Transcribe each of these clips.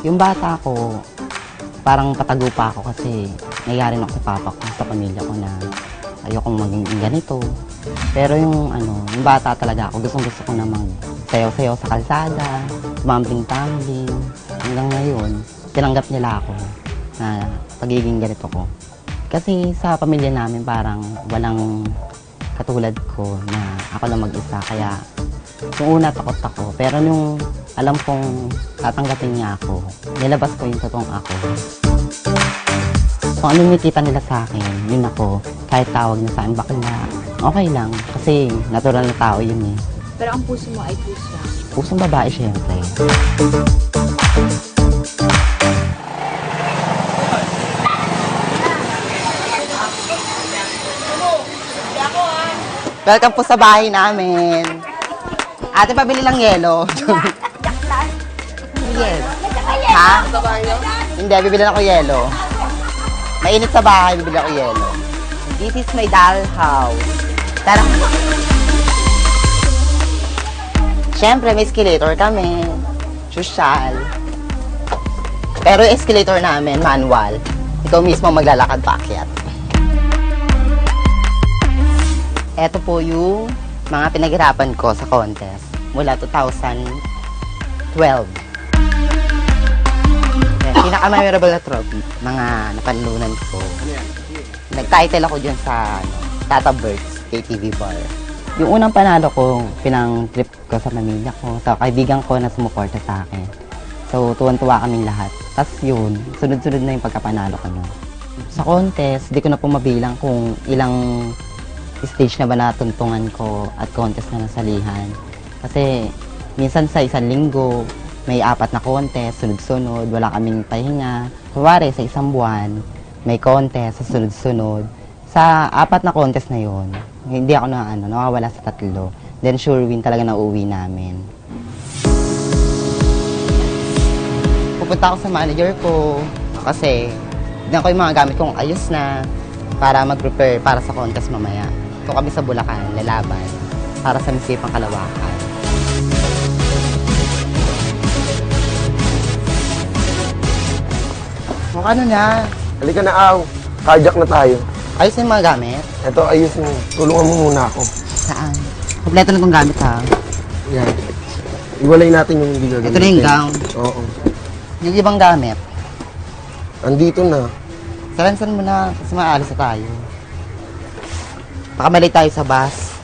Yung bata ko, parang patago pa ako kasi nangyari na ako sa papa ko, sa pamilya ko na ayokong maging ganito. Pero yung yung bata talaga ako, gusto ko na sayaw-sayaw sa kalsada, tumambling-tambling. Hanggang ngayon, tinanggap nila ako na pagiging ganito ko. Kasi sa pamilya namin parang walang katulad ko na ako lang mag-isa. Kaya yung una takot ako. Pero nung alam kong tatanggapin niya ako, nilabas ko yung totoong ako. Kung ano nakita nila sa akin, yun ako. Kahit tawag na sa akin bakla, okay lang. Kasi natural na tao yun eh. Pero ang puso mo ay puso. Pusong babae syempre. Welcome po sa bahay namin. Ate, pabili lang yelo. Yes. Ha? Hindi, bibili ako yelo. Mainit sa bahay, bibili ako yelo. This is my doll house. Tara. Siyempre, may escalator kami. Social. Pero yung escalator namin, manual. Ikaw mismo maglalakad paakyat. Ito po yung mga pinaghirapan ko sa contest mula 2012. Pinaka-memorable na trophy, mga napanlunan ko. Nag-title ako dyan sa Tata Birds KTV Bar. Yung unang panalo ko, pinang-trip ko sa pamilya ko, sa kaibigan ko na sumuporta sa akin. So, tuwan-tuwa kaming lahat. Tapos yun, sunod-sunod na yung pagkapanalo ko nun. Sa contest, di ko na po mabilang kung ilang stage na ba natuntungan ko at contest na nasalihan. Kasi minsan sa isang linggo, may 4 na contest, sunod-sunod, wala kaming pahinga. Kuwari, sa isang buwan, may contest sa sunod-sunod. Sa 4 na contest na yon, hindi ako nawawala sa 3. Then sure win talaga na uuwi namin. Pupunta ako sa manager ko kasi tignan ko yung mga gamit kong ayos na para mag-prepare para sa contest mamaya. Ito kami sa Bulacan, lalaban para sa Misipang Kalawakan. Kung ano na, Halika na, Aw. Carjack na tayo. ayos na yung mga gamit. Ito, ayos mo. Tulungan mo muna ako. Saan? Kompleto na itong gamit ha. Yan. Iwalay natin yung hindi gagamitin. Ito na yung gown. Oo. Yung ibang gamit. Andito na. Salansan mo na kasi maalis na tayo. Baka mali tayo sa bus.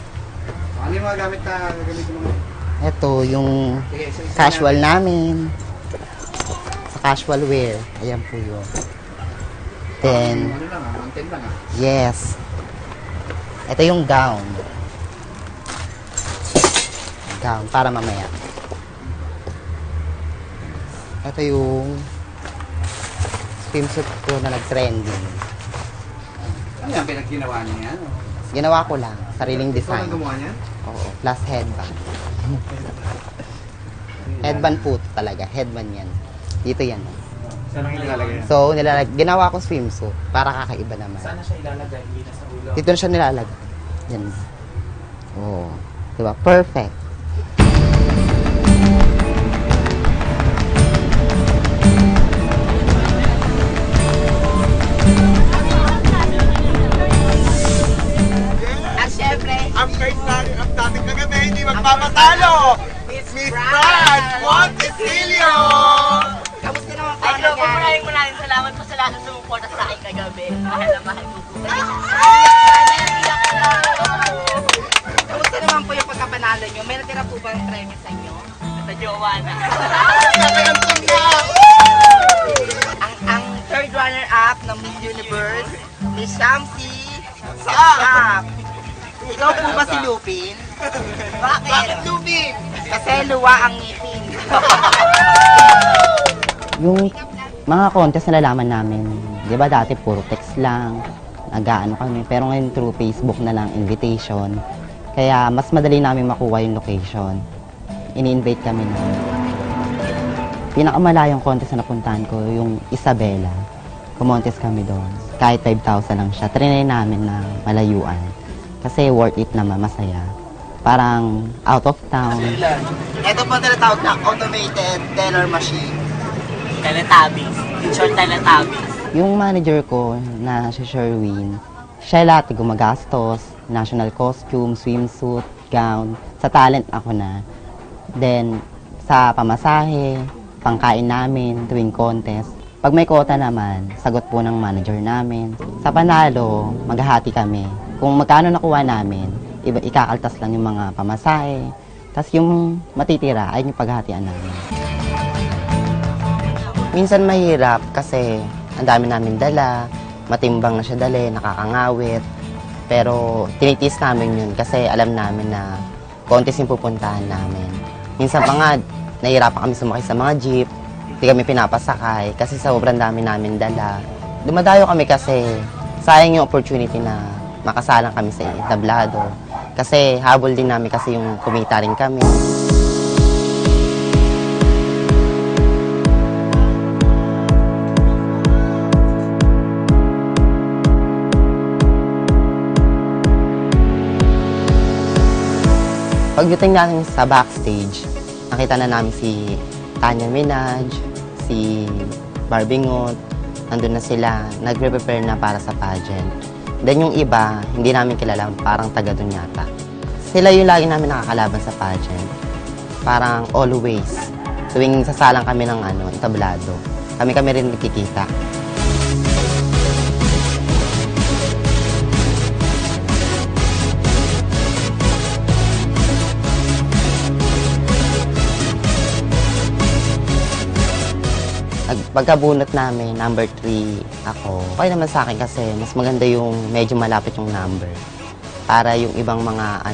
Ano yung mga gamit na gagamitin mo? Ito, yung casual namin. Sa casual wear. Ayan po yun. Then, Ano lang ang 10 lang yes. Ito yung gown. Gown, para mamaya. Ito yung swimsuit ko na nag-trending. Ano yan, pinagginawa niya yan? Ginawa ko lang, sariling Ikaw design. ang gumawa niyan? Oo, plus headband. Headband po talaga, headband yan. Dito yan. Saan ang ilalagay yan? So, ginawa ko swimsuit para kakaiba naman. Saan na siya ilalagay? Hindi na sa ulo. Dito na siya nilalagay. Yan. Oo. Diba? Perfect. At syempre, Ang first ang dating kagabi, hindi magpapatalo! Miss Fran Montecilio! kamusta naman kayo nangyari? Maraming salamat po sa lahat ng sumuporta sa akin kagabi. Mahal na mahal po po. Kamusta naman po yung pagkapanalo nyo? May natira po ba yung premyo sa inyo? Sa jowa na. ang third runner-up ng Miss Universe, Miss Shamsi Saab. Ikaw po ba si Lupin? Bakit Lupin? Kasi luwa ang ngipin. Yung mga contest na nalalaman namin, di ba dati puro text lang, nag-aano kami, pero ngayon through Facebook na lang, invitation. Kaya mas madali namin makuha yung location. Ini-invite kami na. Pinakamalayong contest na napuntahan ko, yung Isabela. Kumontest kami doon. Kahit 5,000 lang siya. Trinay namin na malayuan. Kasi worth it naman, masaya. Parang out of town. Ito po tinatawag na automated teller machine. Teletubbies. In short, Teletubbies. Yung manager ko na si Sherwin, siya lahat gumagastos, national costume, swimsuit, gown. Sa talent ako na. Then, sa pamasahe, pangkain namin, tuwing contest. Pag may quota naman, sagot po ng manager namin. Sa panalo, maghahati kami. Kung magkano nakuha namin, ikakaltas lang yung mga pamasahe. Tapos yung matitira ay yung paghahatian namin. Minsan mahirap kasi ang dami namin dala, matimbang na siya dali, nakakangawit. Pero tinitis namin yun kasi alam namin na contest yung pupuntahan namin. Minsan pa nga, nahihirapan kami sumakay sa mga jeep, hindi kami pinapasakay kasi sa sobrang dami namin dala. Dumadayo kami kasi sayang yung opportunity na makasalang kami sa entablado. Kasi habol din namin kasi yung kumita rin kami. Pagdating natin sa backstage, nakita na namin si Tanya Minaj, si Barbie Ngot, nandun na sila, nagre-prepare na para sa pageant. Then yung iba, hindi namin kilala, parang taga dun yata. Sila yung lagi namin nakakalaban sa pageant. Parang always, tuwing sasalang kami ng entablado, kami rin nagkikita. Pagkabunot namin, number 3 ako. Okay naman sa akin kasi mas maganda yung medyo malapit yung number. Para yung ibang mga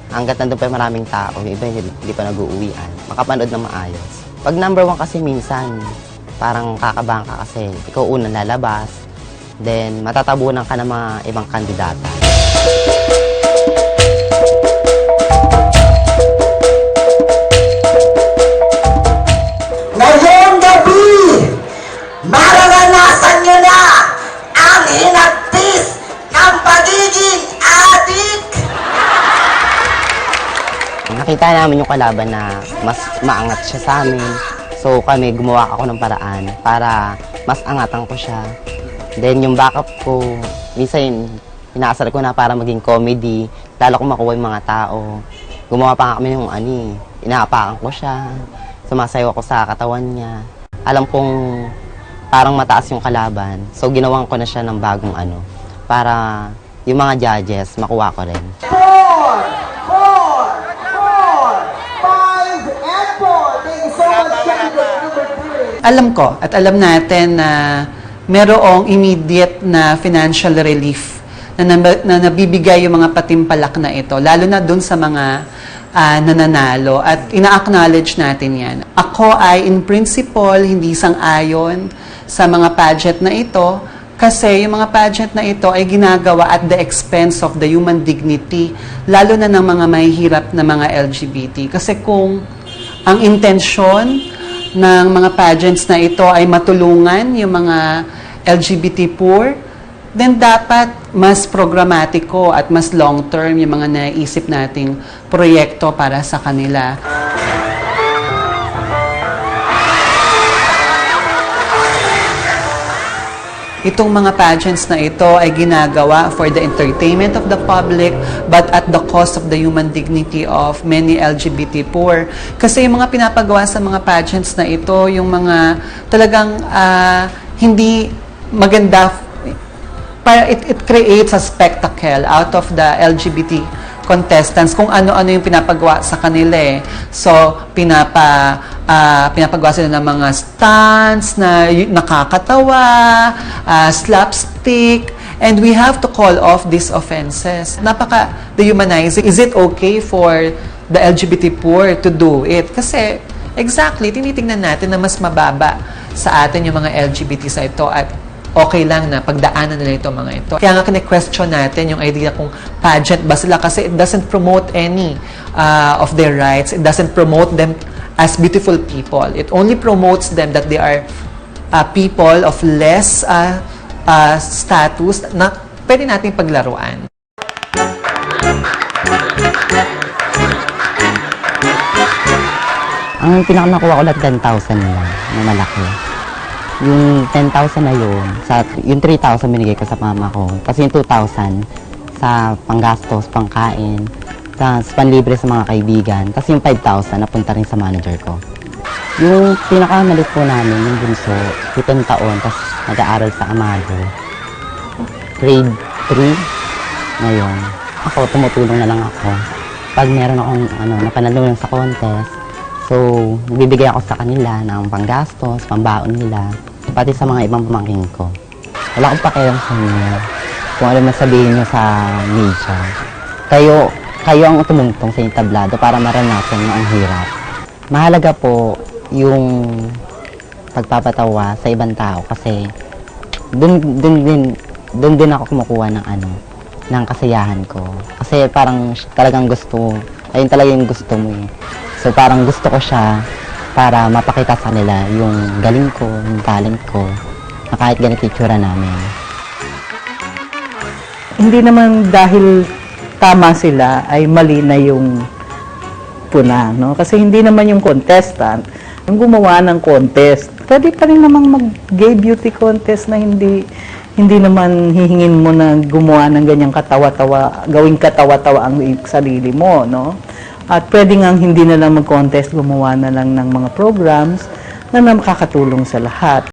hanggat nandun pa maraming tao, yung iba hindi pa nag-uuwian, makapanood na maayos. Pag number 1 kasi minsan, parang kakabahan ka kasi ikaw unang lalabas, then matatabunan ka ng mga ibang kandidata. Ngayong gabi, mararanasan nyo na ang hinagpis ng pagiging adik! Nakita namin yung kalaban na mas maangat siya sa amin. So kami, gumawa ako ng paraan para mas angatan ko siya. Then yung backup ko, minsan inaasar ko na para maging comedy, lalo kung makuha yung mga tao. Gumawa pa nga kami yung inaapakan ko siya. Sumasayaw ako sa katawan niya. Alam kong parang mataas yung kalaban. So, ginawan ko na siya ng bagong para yung mga judges, makuha ko rin. 4, 4, 5, and 4. Thank you so much, candidate number 3. Alam ko at alam natin na merong immediate na financial relief na nabibigay yung mga patimpalak na ito, lalo na dun sa mga nananalo at ina-acknowledge natin yan. Ako ay in principle hindi sang-ayon sa mga pageant na ito kasi yung mga pageant na ito ay ginagawa at the expense of the human dignity, lalo na ng mga mahihirap na mga LGBT. Kasi kung ang intensyon ng mga pageants na ito ay matulungan yung mga LGBT poor, then dapat mas programatiko at mas long-term yung mga naisip nating proyekto para sa kanila. Itong mga pageants na ito ay ginagawa for the entertainment of the public but at the cost of the human dignity of many LGBT poor. Kasi yung mga pinapagawa sa mga pageants na ito, yung mga talagang hindi maganda, it creates a spectacle out of the LGBT contestants kung ano-ano yung pinapagawa sa kanila eh. So, pinapagawa sila ng mga stunts na nakakatawa, slapstick, and we have to call off these offenses. Napaka-dehumanizing. Is it okay for the LGBT poor to do it? Kasi, exactly, tinitingnan natin na mas mababa sa atin yung mga LGBT sa ito at okay lang na pagdaanan nila itong mga ito. Kaya nga kine-question natin yung idea kung pageant ba sila kasi it doesn't promote any of their rights. It doesn't promote them as beautiful people. It only promotes them that they are people of less status na pwede nating paglaruan. Ang pinakanakuha ko lang 10,000 lang na malaki. Yung 10,000 na yun, yung 3,000 binigay ko sa mama ko. Kasi yung 2,000 sa panggastos, pangkain, tapos panlibre sa mga kaibigan. Tapos yung 5,000 napunta rin sa manager ko. Yung pinakamalit po namin, yung bunso, 7 taon, tapos nag-aaral sa Amado. Grade 3 ngayon. Ako, tumutulong na lang ako. Pag meron akong napanalunan sa contest, so, nagbibigay ako sa kanila ng panggastos, pambaon nila, pati sa mga ibang pamangkin ko. Wala akong pakialam sa inyo. Kung ano masabihin nyo sa media. Kayo ang tumungtong sa entablado para maranasan nyo ang hirap. Mahalaga po yung pagpapatawa sa ibang tao kasi doon din ako kumukuha ng kasiyahan ko. Kasi parang talagang ayun talaga yung gusto mo eh. So parang gusto ko siya para mapakita sa nila yung galing ko, yung talent ko, na kahit ganito itsura namin. Hindi naman dahil tama sila ay mali na yung puna, no? Kasi hindi naman yung contestant yung gumawa ng contest. Pwede pa rin namang mag-gay beauty contest na hindi naman hihingin mo na gumawa ng ganyang katawa-tawa, gawing katawa-tawa ang sarili mo, no? At pwede nga hindi na lang mag-contest, gumawa na lang ng mga programs na makakatulong sa lahat.